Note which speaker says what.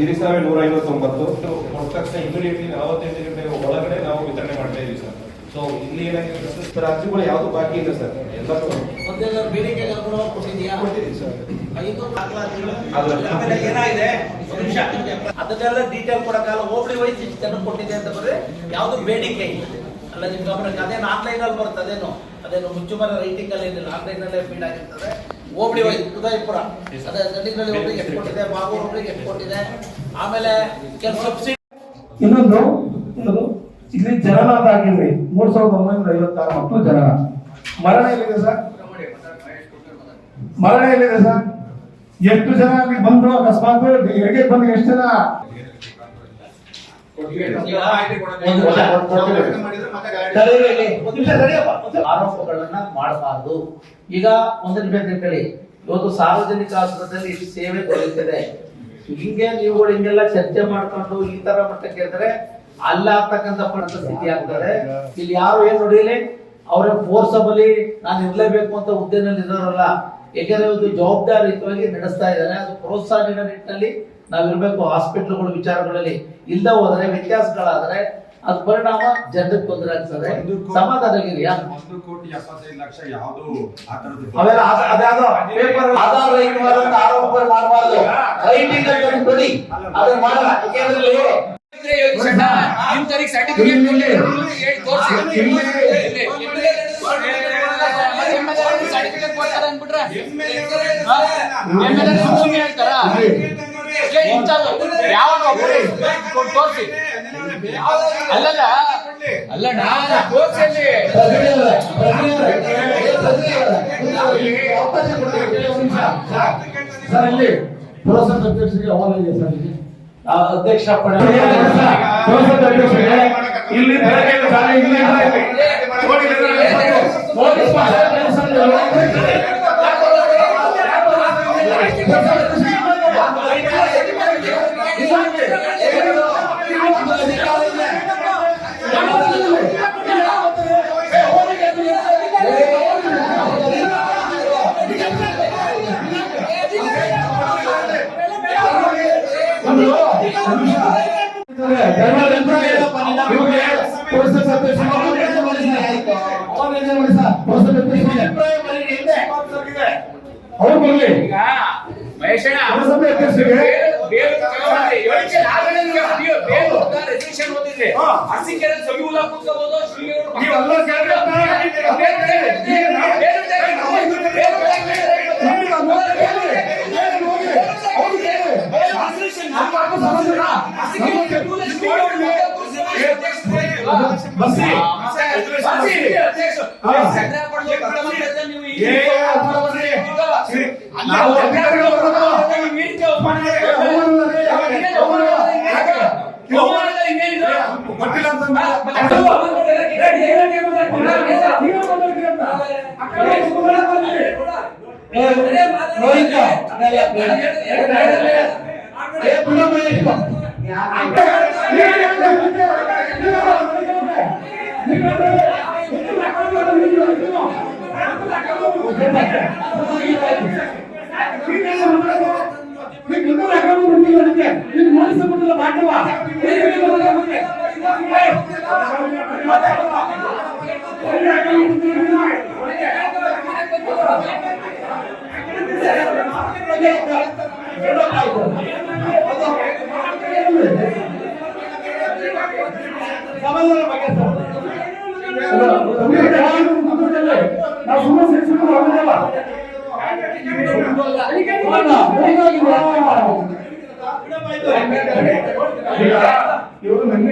Speaker 1: 1159 ಕೊಟ್ಟ ತಕ್ಷಣ ಇಮಿಡಿಯೇಟ್ಲಿ 48 ಗಂಟೆ ಒಳಗಡೆ ನಾವು ವಿತರಣೆ ಮಾಡ್ತಾ ಇದೀವಿ ಸರ್. ಸೊ ಇಲ್ಲಿ ಏನಾಗಿದೆ ಸರ್, ಅರ್ಜಿಗಳು ಯಾವುದು ಬಾಕಿ ಇಲ್ಲ ಸರ್, ಎಲ್ಲರೂ
Speaker 2: ಬೇಡಿಕೆ ಕೊಟ್ಟಿದ್ದೀಯಾ?
Speaker 1: ಕೊಟ್ಟಿದ್ದೀವಿ ಸರ್.
Speaker 2: 5 ದಾಖಲಾತಿಗಳು ಆಮೇಲೆ ಏನಾಗಿದೆ ಅದನ್ನೆಲ್ಲ ಡೀಟೇಲ್ ಕೊಡಕ್ಕಾಗಲ್ಲ. ಹೋಬಳಿ ವೈಸ್ ಇಷ್ಟು ಜನ ಕೊಟ್ಟಿದೆ ಅಂತ ಬಂದ್ರೆ ಯಾವುದು ಬೇಡಿಕೆ ಇಲ್ಲ ಅಲ್ಲ ನಿಮ್ ಗಮನಕ್ಕೆ. ಅದೇನು ಆನ್ಲೈನ್ ಅಲ್ಲಿ ಬರುತ್ತೆ, ಅದೇನು ಮುಚ್ಚುಮರ ರೈಟಿಂಗ್ ಅಲ್ಲಿ ಏನಿಲ್ಲ, ಆನ್ಲೈನ್ ಅಲ್ಲೇ ಫೀಡ್ ಆಗಿರ್ತದೆ. ಹೋಬಳಿ ವೈಸ್ ಉದಯಪುರ ಅದೇ ನಲ್ಲಿನಲ್ಲಿ ಒಬ್ಬರಿಗೆ ಎಷ್ಟು ಕೊಟ್ಟಿದೆ, ಬಾಗೂರು ಒಬ್ಬರಿಗೆ ಎಷ್ಟು ಕೊಟ್ಟಿದೆ, ಆಮೇಲೆ ಕೆಲವು ಸಬ್ಸಿಡಿ.
Speaker 3: ಇನ್ನೊಂದು ಇಲ್ಲಿ ಜನನಾದ ಆಗಿಲ್ರಿ 3956 ಮಕ್ಕಳು ಜನನ. ಮರಣ ಎಲ್ಲಿದೆ ಸರ್? ಮರಣ ಎಲ್ಲಿದೆ ಸರ್? ಎಷ್ಟು ಜನ ಅಲ್ಲಿ ಬಂದು ಅಕಸ್ಮಾತ್ ಹೆರಿಗೆ ಬಂದು ಎಷ್ಟು ಜನ
Speaker 2: ಆರೋಪಗಳನ್ನ ಮಾಡಬಾರದು. ಈಗ ಒಂದು ನಿಮಿಷ ಕೇಳಿ, ಇವತ್ತು ಸಾರ್ವಜನಿಕ ಆಸ್ಪತ್ರೆಯಲ್ಲಿ ಇಷ್ಟು ಸೇವೆ ದೊರೆಯುತ್ತದೆ. ಹಿಂಗೆ ನೀವುಗಳು ಹಿಂಗೆಲ್ಲ ಚರ್ಚೆ ಮಾಡ್ಕೊಂಡು ಈ ತರ ಮಟ್ಟಕ್ಕೆ ಇದ್ರೆ ಅಲ್ಲಾಗ್ತಕ್ಕಂಥ ಸ್ಥಿತಿ ಆಗ್ತದೆ. ಇಲ್ಲಿ ಯಾರು ಏನ್ ನೋಡಿಲಿ ಅವ್ರ ಫೋರ್ಸಬಲಿ ನಾನು ಇರ್ಲೇಬೇಕು ಅಂತ ಹುದ್ದೆನಲ್ಲಿ ಇರೋರಲ್ಲ. ಯಾಕೆಂದ್ರೆ ಇವತ್ತು ಜವಾಬ್ದಾರಿಯುತವಾಗಿ ನಡೆಸ್ತಾ ಇದ್ದಾರೆ. ಅದು ಪ್ರೋತ್ಸಾಹ ನೀಡೋ ನಿಟ್ಟಿನಲ್ಲಿ ನಾವಿರ್ಬೇಕು. ಹಾಸ್ಪಿಟಲ್ಗಳ ವಿಚಾರಗಳಲ್ಲಿ ಇಲ್ದ ಹೋದ್ರೆ ವ್ಯತ್ಯಾಸಗಳಾದ್ರೆ ಅದ್ ಪರಿಣಾಮ ಜನರಿಗೆ ತೊಂದರೆ ಆಗ್ತದೆ. ಸಮಾಧಾನಗಿರಿಯಾ
Speaker 4: 1,75,00,000 ಯಾವುದು
Speaker 2: ಅವೆಲ್ಲ ಅದ್ಯಾವುದೋ ಪೇಪರ್ ಆಧಾರ ರಹಿತವಾದಂತ ಆರೋಪಗಳು ಮಾಡಬಾರದು. ರೈಟಿಂಗ್ ಅಲ್ಲಿ ಕೊಡಿ, ಅದನ್ನ ಮಾಡಲ್ಲ. ಯಾಕೆಂದ್ರೆ
Speaker 5: ನಿಮ್ ತರೀಕ್ ಸರ್ಟಿಫಿಕೇಟ್ ಸರ್ಟಿಫಿಕೇಟ್ ಕೊಡ್ತಾರೆ ಅಂದ್ಬಿಟ್ರೆ ಹೇಳ್ತಾರ ಯಾವ ತೋರಿಸಿ ಅಲ್ಲಲ್ಲ ಅಲ್ಲಣ್ಣ ತೋರಿಸಿ
Speaker 3: ಸರ್ ಇಲ್ಲಿ ಪ್ರೋಸೆಸ್ ಅಧ್ಯಕ್ಷರಿಗೆ ಅಹವಾಲು ಇದೆ ಸರ್.
Speaker 2: ಅಧ್ಯಕ್ಷ
Speaker 3: ಇಲ್ಲಿ ಅವ್ರು ಬರ್ಲಿ.
Speaker 5: ಈಗ ಮಹೇಶಣ್ಣ
Speaker 3: ಇವರು ನನ್ನ